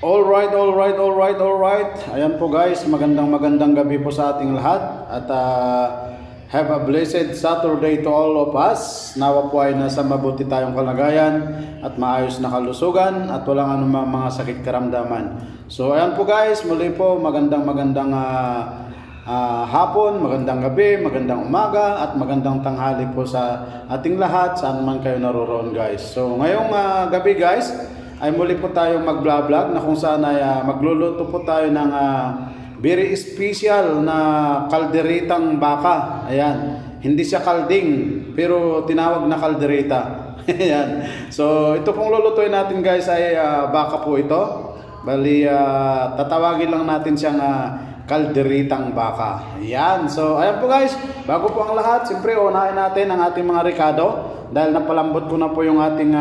Alright. Ayan po guys, magandang gabi po sa ating lahat. At have a blessed Saturday to all of us. Nawa po ay nasa mabuti tayong kalagayan at maayos na kalusugan at walang anumang mga sakit karamdaman. So ayan po guys, muli po magandang hapon, magandang gabi, magandang umaga at magandang tanghali po sa ating lahat saan man kayo naroroon guys. So ngayong gabi guys ay muli po tayong mag-vlog na kung saan ay magluluto po tayo ng very special na kalderitang baka. Ayan, hindi siya kalding pero tinawag na kalderita. Ayan. So ito pong lulutuin natin guys ay baka po ito. Bali tatawagin lang natin siyang kalderitang baka. Ayan. So ayan po guys, bago po ang lahat, siyempre unahin natin ang ating mga rekado dahil napalambot ko na po yung ating